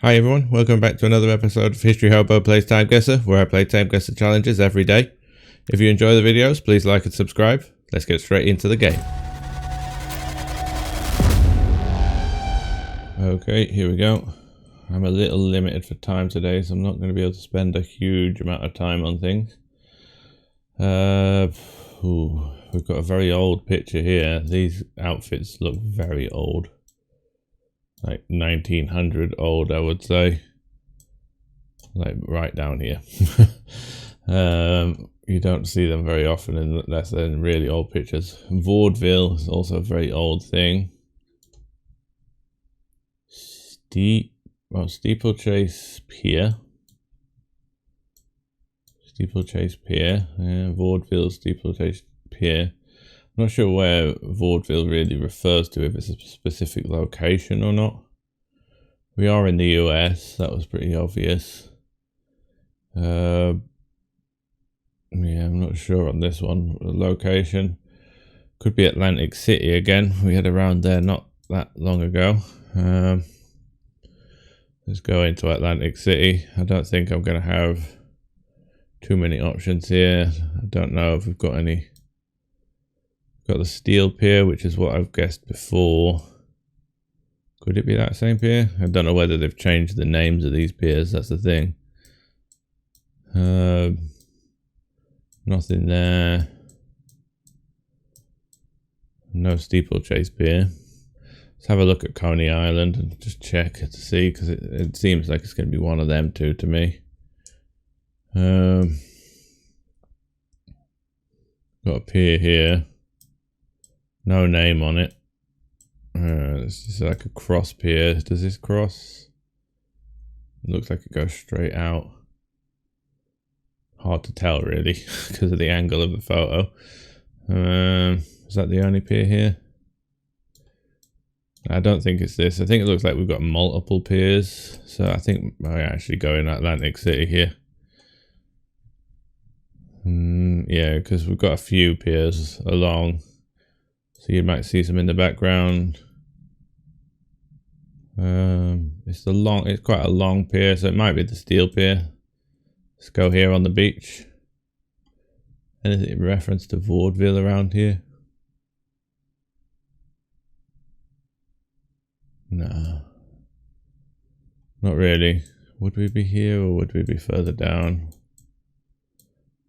Hi everyone, welcome back to another episode of History Hobo Plays TimeGuessr, where I play TimeGuessr challenges every day. If you enjoy the videos, please like and subscribe. Let's get straight into the game. Okay, here we go. I'm a little limited for time today, so I'm not going to be able to spend a huge amount of time on things. We've got a very old picture here. These outfits look very old. Like 1900 old, I would say. Like right down here. You don't see them very often unless they're in really old pictures. Vaudeville is also a very old thing. Steeplechase Pier. Steeplechase Pier. Yeah, Vaudeville Steeplechase Pier. I'm not sure where Vaudeville really refers to, if it's a specific location or not. We are in the US, that was pretty obvious. Yeah, I'm not sure on this one. The location could be Atlantic City again. We had around there not that long ago. Let's go into Atlantic City. I don't think I'm going to have too many options here. I don't know if we've got any. Got the steel pier, which is what I've guessed before. Could it be that same pier? I don't know whether they've changed the names of these piers, that's the thing. Nothing there. No steeplechase pier. Let's have a look at Coney Island and just check to see, because it seems like it's going to be one of them two to me. Got a pier here. No name on it. This is like a cross pier. Does this cross? It looks like it goes straight out. Hard to tell really because of the angle of the photo. Is that the only pier here? I don't think it's this. I think it looks like we've got multiple piers. So I think I actually go in Atlantic City here. Yeah, because we've got a few piers along. So you might see some in the background. It's quite a long pier, so it might be the steel pier. Let's go here on the beach. Anything in reference to Vaudeville around here? No. Not really. Would we be here or would we be further down?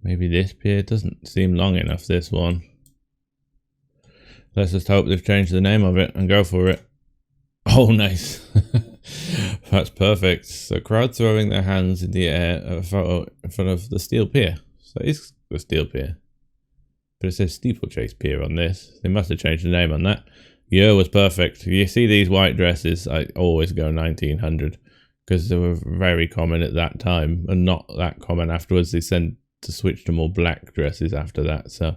Maybe this pier? It doesn't seem long enough, this one. Let's just hope they've changed the name of it and go for it. Oh, nice. That's perfect. So crowd throwing their hands in the air at a photo in front of the steel pier. So it's the steel pier. But it says steeplechase pier on this. They must have changed the name on that. Year was perfect. You see these white dresses, I always go 1900 because they were very common at that time and not that common afterwards. They tend to switch to more black dresses after that. So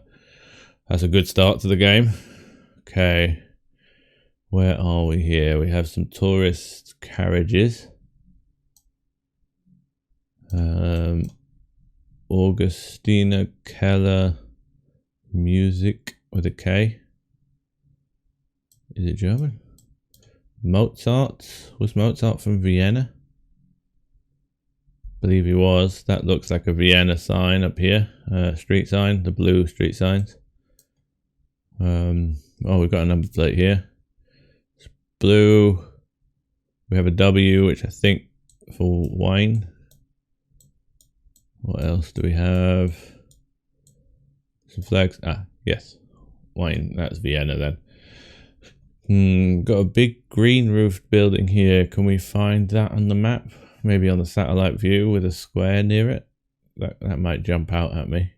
that's a good start to the game. Okay. Where are we here? We have some tourist carriages. Augustina Keller Music with a K. Is it German? Mozart? Was Mozart from Vienna? I believe he was. That looks like a Vienna sign up here. Street sign, the blue street signs. Oh, we've got a number plate here. It's blue. We have a W, which I think for wine. What else do we have? Some flags. Ah, yes. Wine. That's Vienna then. Got a big green roofed building here. Can we find that on the map? Maybe on the satellite view with a square near it? That might jump out at me.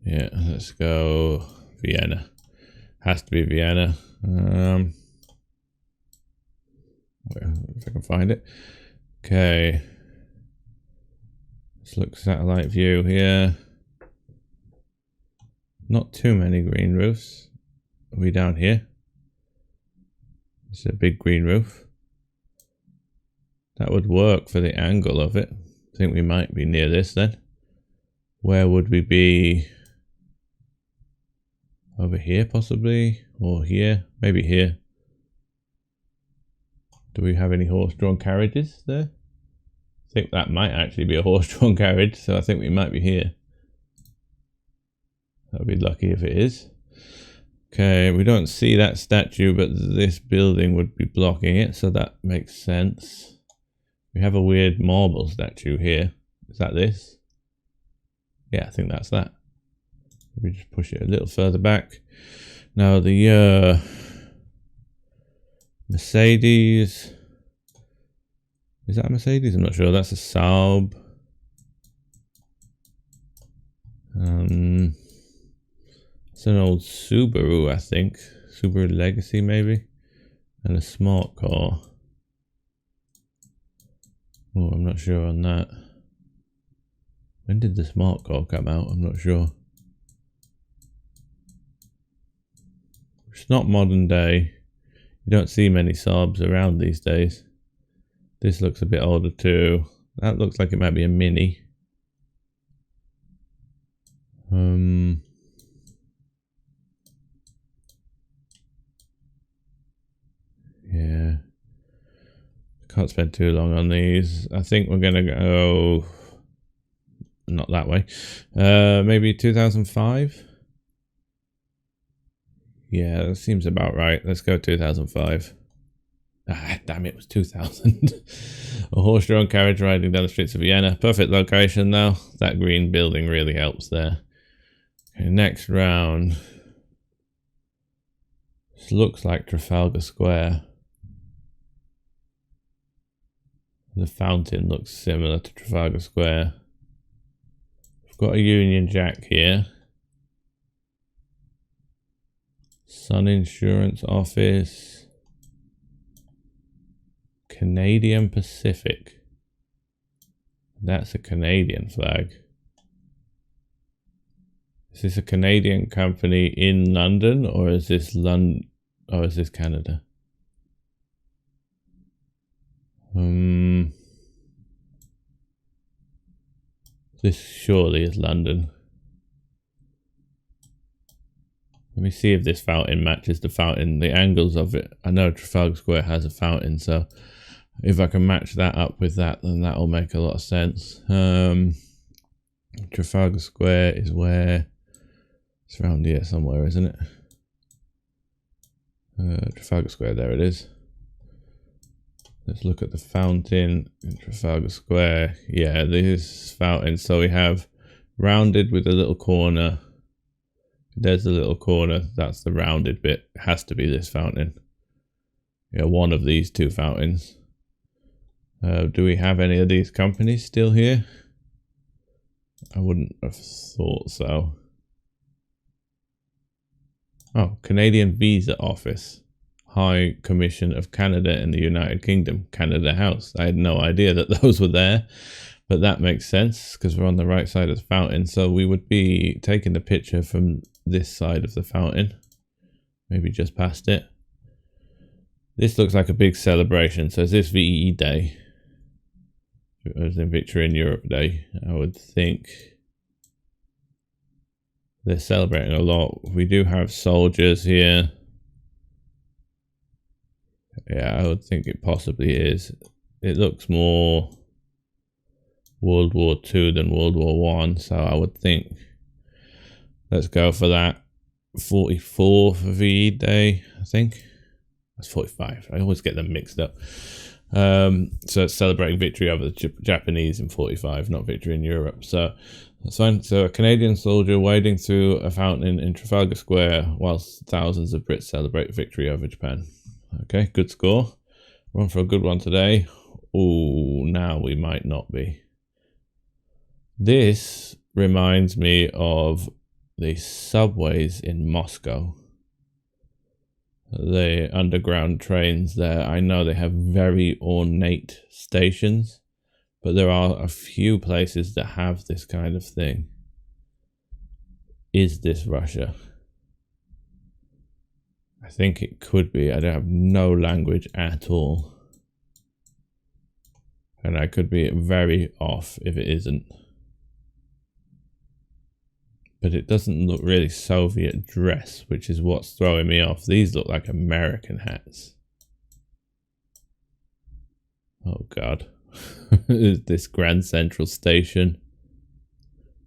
Yeah, let's go Vienna. Has to be Vienna. If I can find it. Okay. Let's look satellite view here. Not too many green roofs. Are we down here? It's a big green roof. That would work for the angle of it. I think we might be near this then. Where would we be? Over here possibly? Or here, maybe here. Do we have any horse-drawn carriages there? I think that might actually be a horse-drawn carriage, so I think we might be here. I'll be lucky if it is. Okay, we don't see that statue, but this building would be blocking it, so that makes sense. We have a weird marble statue here. Is that this? Yeah, I think that's that. We just push it a little further back. Now the Mercedes. Is that a Mercedes? I'm not sure. That's a Saab. It's an old Subaru, I think. Subaru Legacy, maybe. And a smart car. Oh, I'm not sure on that. When did the smart car come out? I'm not sure. It's not modern day. You don't see many Saabs around these days. This looks a bit older too. That looks like it might be a Mini. Yeah. Can't spend too long on these. I think we're gonna go not that way. Maybe 2005. Yeah, that seems about right. Let's go 2005. Ah, damn it, was 2000. A horse-drawn carriage riding down the streets of Vienna. Perfect location though. That green building really helps there. Okay, next round. This looks like Trafalgar Square. The fountain looks similar to Trafalgar Square. We've got a Union Jack here. Sun Insurance Office. Canadian Pacific. That's a Canadian flag. Is this a Canadian company in London, or is this London, or is this Canada? This surely is London. Let me see if this fountain matches the fountain, the angles of it. I know Trafalgar Square has a fountain, so if I can match that up with that, then that'll make a lot of sense. Trafalgar Square is where? It's around here somewhere, isn't it? Trafalgar Square, there it is. Let's look at the fountain in Trafalgar Square. Yeah, this fountain. So we have rounded with a little corner. There's a little corner. That's the rounded bit. It has to be this fountain. Yeah, one of these two fountains. Do we have any of these companies still here? I wouldn't have thought so. Oh, Canadian Visa Office. High Commission of Canada in the United Kingdom. Canada House. I had no idea that those were there. But that makes sense because we're on the right side of the fountain. So we would be taking the picture from this side of the fountain. Maybe just past it. This looks like a big celebration. So is this VE Day? Or is it Victory in Europe Day? I would think they're celebrating a lot. We do have soldiers here. Yeah, I would think it possibly is. It looks more World War II than World War I, so I would think let's go for that. 44 for VE Day, I think. That's 45. I always get them mixed up. So it's celebrating victory over the Japanese in 45, not victory in Europe. So that's fine. So a Canadian soldier wading through a fountain in Trafalgar Square whilst thousands of Brits celebrate victory over Japan. Okay, good score. We're on for a good one today. Oh, now we might not be. This reminds me of the subways in Moscow. The underground trains there. I know they have very ornate stations, but there are a few places that have this kind of thing. Is this Russia? I think it could be. I don't have no language at all. And I could be very off if it isn't. But it doesn't look really Soviet dress, which is what's throwing me off. These look like American hats. Oh God. This Grand Central Station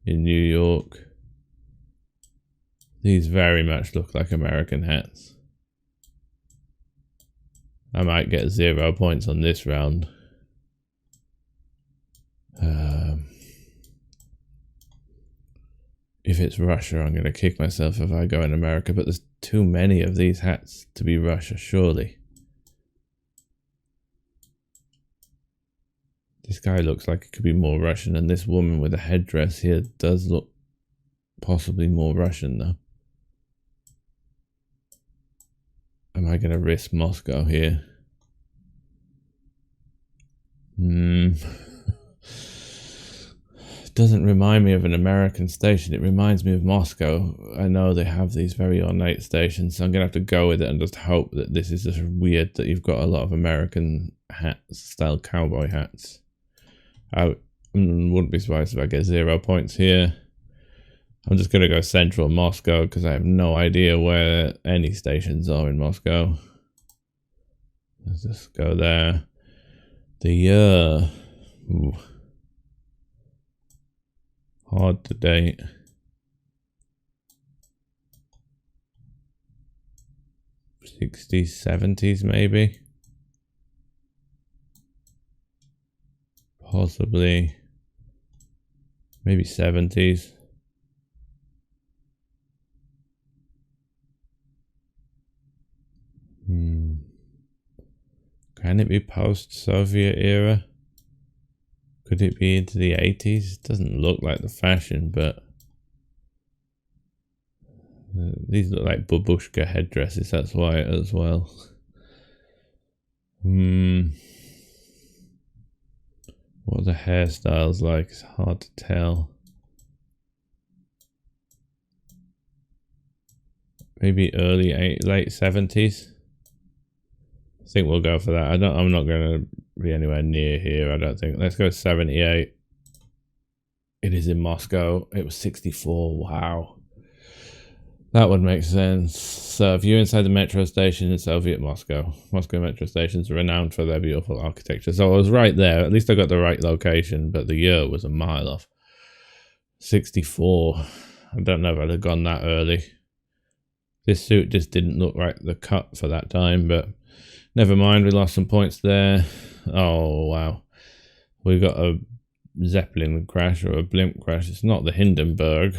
in New York. These very much look like American hats. I might get 0 points on this round. If it's Russia, I'm going to kick myself if I go in America, but there's too many of these hats to be Russia, surely. This guy looks like it could be more Russian, and this woman with a headdress here does look possibly more Russian, though. Am I going to risk Moscow here? It doesn't remind me of an American station. It reminds me of Moscow. I know they have these very ornate stations, so I'm going to have to go with it and just hope that this is just weird that you've got a lot of American hats, style cowboy hats. I wouldn't be surprised if I get 0 points here. I'm just going to go central Moscow because I have no idea where any stations are in Moscow. Let's just go there. The year. Ooh. Hard to date. '60s, '70s maybe. Possibly. Maybe '70s. Can it be post-Soviet era? Could it be into the 80s? It doesn't look like the fashion, but these look like babushka headdresses, that's why as well. What are the hairstyles like? It's hard to tell. Maybe late 70s. I think we'll go for that. I'm not going to be anywhere near here, I don't think. Let's go 78. It is in Moscow. It was 64. Wow. That would make sense. So if you're inside the metro station in Soviet Moscow, Moscow metro stations are renowned for their beautiful architecture. So I was right there. At least I got the right location, but the year was a mile off. 64. I don't know if I'd have gone that early. This suit just didn't look like the cut for that time, but never mind, we lost some points there. Oh, wow. We got a Zeppelin crash or a blimp crash. It's not the Hindenburg.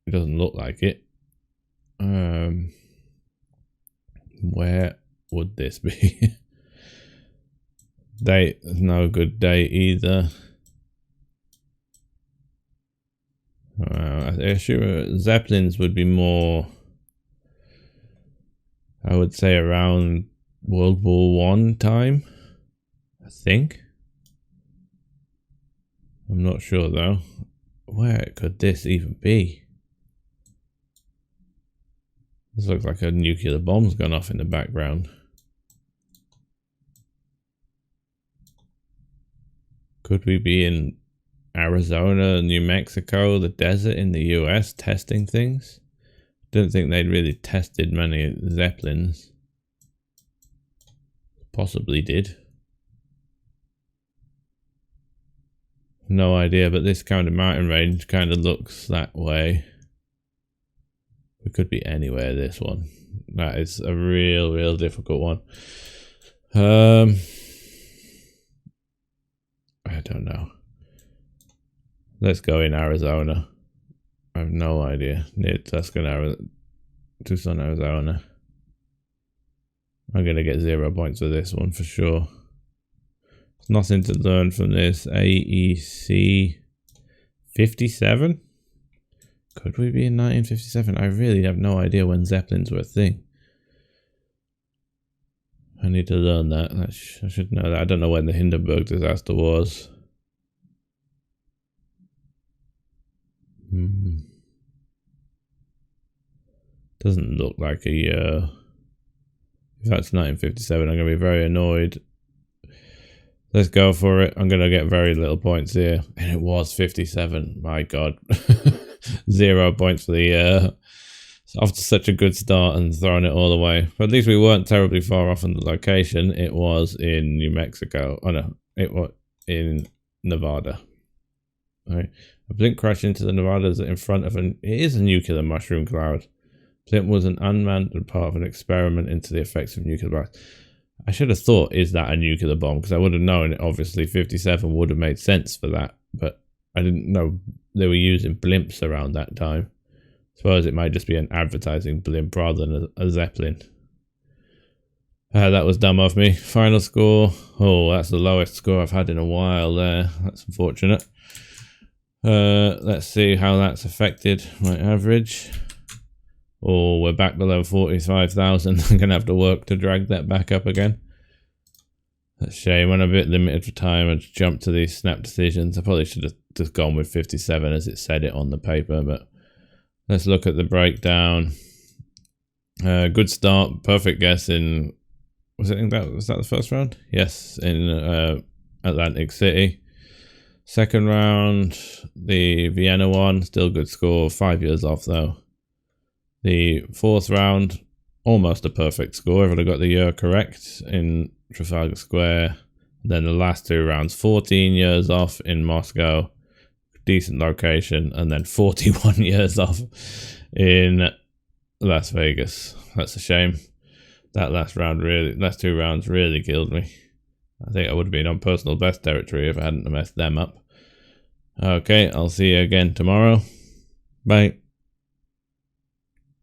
It doesn't look like it. Where would this be? Date, no good date either. I assume Zeppelins would be more, I would say around World War I time, I think. I'm not sure though. Where could this even be? This looks like a nuclear bomb's gone off in the background. Could we be in Arizona, New Mexico, the desert in the US testing things? Don't think they'd really tested many Zeppelins. Possibly did. No idea, but this kind of mountain range kind of looks that way. It could be anywhere, this one. That is a real difficult one. I don't know. Let's go in Arizona. I have no idea. Near Tucson, Arizona. I'm going to get 0 points for this one for sure. There's nothing to learn from this. AEC 57? Could we be in 1957? I really have no idea when Zeppelins were a thing. I need to learn that. I should know that. I don't know when the Hindenburg disaster was. Doesn't look like a year. If that's 1957, I'm going to be very annoyed. Let's go for it. I'm going to get very little points here. And it was 57. My God. 0 points for the after such a good start and throwing it all away. But at least we weren't terribly far off in the location. It was in New Mexico. Oh no, it was in Nevada. All right. A blimp crashed into the Nevadas in front of it is a nuclear mushroom cloud. Blimp was an unmanned and part of an experiment into the effects of nuclear blast. I should have thought, is that a nuclear bomb? Because I would have known, obviously, 57 would have made sense for that. But I didn't know they were using blimps around that time. I suppose it might just be an advertising blimp rather than a Zeppelin. That was dumb of me. Final score. Oh, that's the lowest score I've had in a while there. That's unfortunate. Let's see how that's affected my average. Oh, we're back below 45,000. I'm going to have to work to drag that back up again. That's a shame. When I'm a bit limited for time, I just jumped to these snap decisions. I probably should have just gone with 57 as it said it on the paper, but let's look at the breakdown. Good start. Perfect guess in... Was that the first round? Yes, in Atlantic City. Second round, the Vienna one. Still good score. 5 years off, though. The fourth round, almost a perfect score. Everyone got the year correct in Trafalgar Square. And then the last 2 rounds, 14 years off in Moscow. Decent location. And then 41 years off in Las Vegas. That's a shame. That last 2 rounds really killed me. I think I would have been on personal best territory if I hadn't messed them up. Okay, I'll see you again tomorrow. Bye.